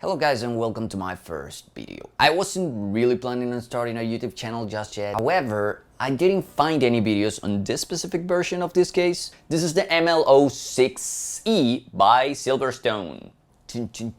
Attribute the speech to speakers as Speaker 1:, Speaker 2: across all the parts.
Speaker 1: Hello guys and welcome to my first video. I wasn't really planning on starting a YouTube channel just yet. However, I didn't find any videos on this specific version of this case. This is the ML06e by Silverstone. Okay,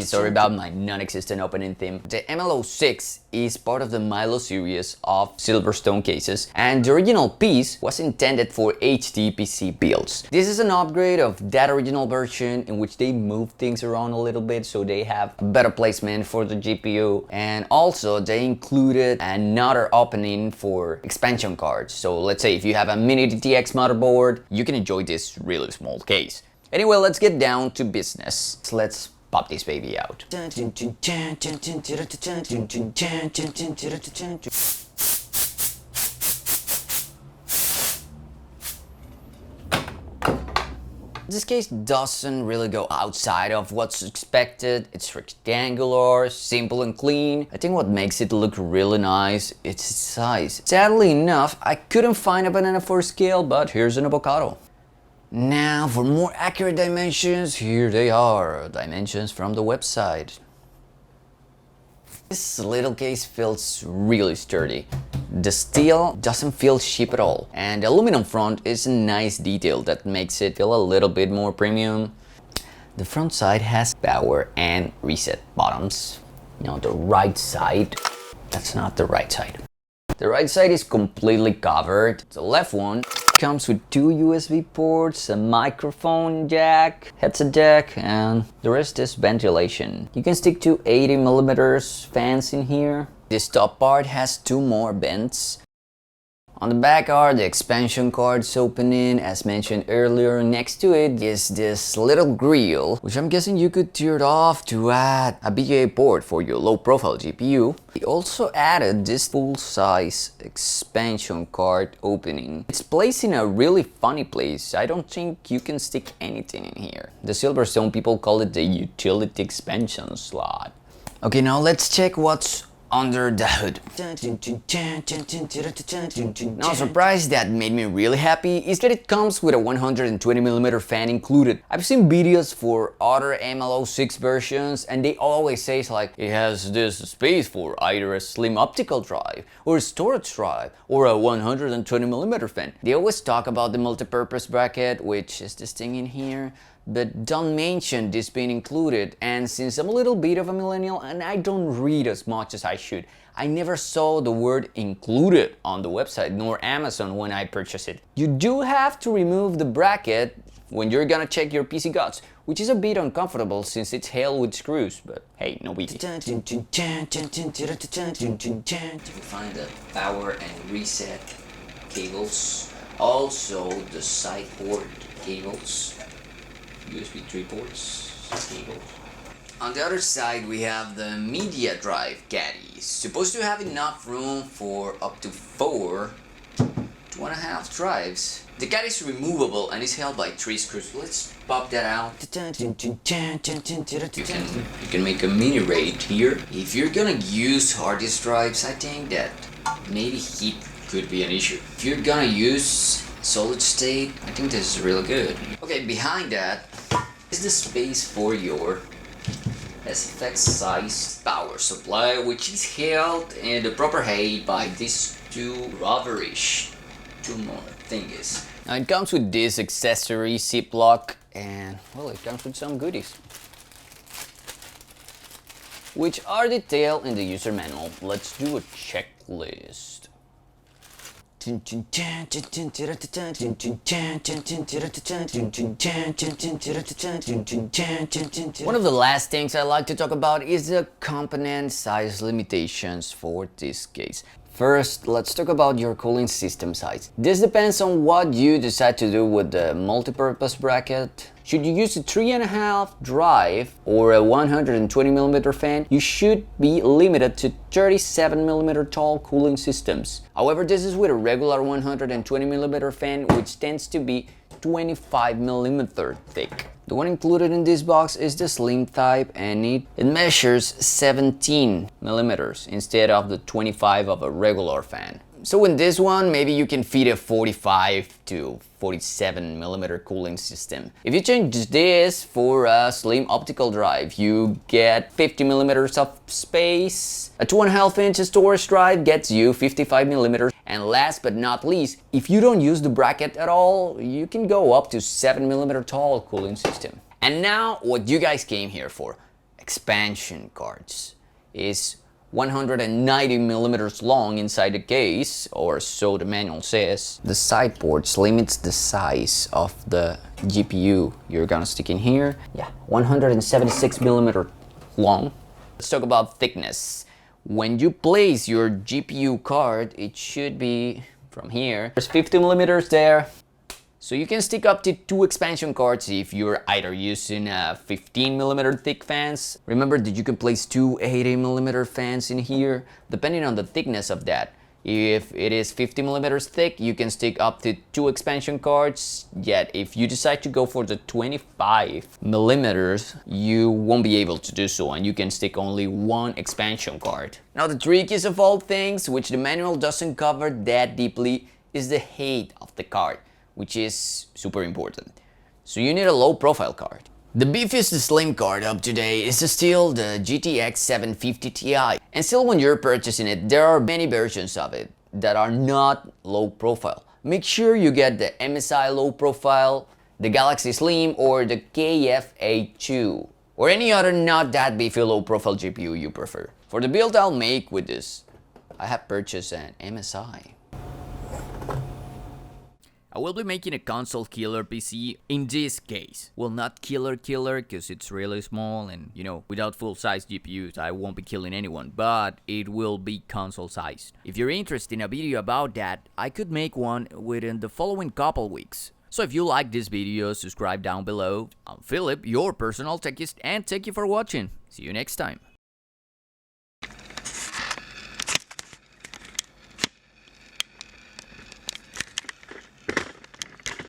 Speaker 1: sorry about my non-existent opening theme. The ML06 is part of the Milo series of Silverstone cases, and the original piece was intended for HD PC builds. This is an upgrade of that original version in which they move things around a little bit so they have a better placement for the GPU, and also they included another opening for expansion cards. So let's say if you have a mini-itx motherboard, you can enjoy this really small case. Anyway, let's get down to business. So let's pop this baby out. This case doesn't really go outside of what's expected. It's rectangular, simple and clean. I think what makes it look really nice is its size. Sadly enough, I couldn't find a banana for scale, but here's an avocado. Now for more accurate dimensions, here they are. Dimensions from the website. This little case feels really sturdy. The steel doesn't feel cheap at all, and the aluminum front is a nice detail that makes it feel a little bit more premium. The front side has power and reset buttons. You know, the right side, that's not the right side. The right side is completely covered. The left one comes with two USB ports, a microphone jack, headset jack, and the rest is ventilation. You can stick to 80mm fans in here. This top part has two more vents. On the back are the expansion cards opening, as mentioned earlier. Next to it is this little grill, which I'm guessing you could tear it off to add a VGA port for your low-profile GPU. We also added this full-size expansion card opening. It's placed in a really funny place. I don't think you can stick anything in here. The Silverstone people call it the utility expansion slot. Okay, now let's check what's under the hood. Now, a surprise that made me really happy is that it comes with a 120mm fan included. I've seen videos for other ML06 versions and they always say like it has this space for either a slim optical drive or a storage drive or a 120mm fan. They always talk about the multi-purpose bracket, which is this thing in here, but don't mention this being included. And since I'm a little bit of a millennial and I don't read as much as I should, I never saw the word included on the website nor Amazon when I purchased it. You do have to remove the bracket when you're gonna check your PC guts, which is a bit uncomfortable since it's held with screws, but hey, no biggie. You can find the power and reset cables, also the side port cables, USB 3 ports, cable. On the other side we have the media drive caddy. Supposed to have enough room for up to 4 2.5 drives. The caddy is removable and is held by 3 screws. Let's pop that out. You can make a mini RAID here. If you're gonna use hard disk drives, I think that maybe heat could be an issue. If you're gonna use solid state, I think this is really good. Okay, behind that is the space for your SFX size power supply, which is held in the proper height by these two rubberish more thingies. Now it comes with this accessory ziplock, and well, it comes with some goodies, which are detailed in the user manual. Let's do a checklist. One of the last things I like to talk about is the component size limitations for this case. First, let's talk about your cooling system size. This depends on what you decide to do with the multi-purpose bracket. Should you use a 3.5 drive or a 120mm fan, you should be limited to 37mm tall cooling systems. However, this is with a regular 120mm fan, which tends to be 25mm thick. The one included in this box is the slim type, and it measures 17mm instead of the 25 of a regular fan. So in this one, maybe you can fit a 45 to 47 millimeter cooling system. If you change this for a slim optical drive, you get 50 millimeters of space. A 2.5 inch storage drive gets you 55 millimeters. And last but not least, if you don't use the bracket at all, you can go up to 7 millimeter tall cooling system. And now what you guys came here for, expansion cards, is 190 millimeters long inside the case, or so the manual says. The side ports limits the size of the GPU you're gonna stick in here. Yeah, 176 millimeter long. Let's talk about thickness. When you place your GPU card, it should be from here. There's 50 millimeters there. So you can stick up to 2 expansion cards if you're either using 15 millimeter thick fans. Remember that you can place 2 80 millimeter fans in here, depending on the thickness of that. If it is 50 millimeters thick, you can stick up to 2 expansion cards. Yet if you decide to go for the 25 millimeters, you won't be able to do so, and you can stick only 1 expansion card. Now the trickiest of all things, which the manual doesn't cover that deeply, is the height of the card, which is super important. So you need a low profile card. The beefiest slim card up today is still the GTX 750 Ti. And still, when you're purchasing it, there are many versions of it that are not low profile. Make sure you get the MSI low profile, the Galaxy Slim, or the KFA2, or any other not that beefy low profile GPU you prefer. For the build I'll make with this, I have purchased an MSI. I will be making a console killer PC in this case. Well, not killer because it's really small and, you know, without full-size GPUs I won't be killing anyone, but it will be console sized. If you're interested in a video about that, I could make one within the following couple weeks. So if you like this video, subscribe down below. I'm Philip, your personal techist, and thank you for watching. See you next time.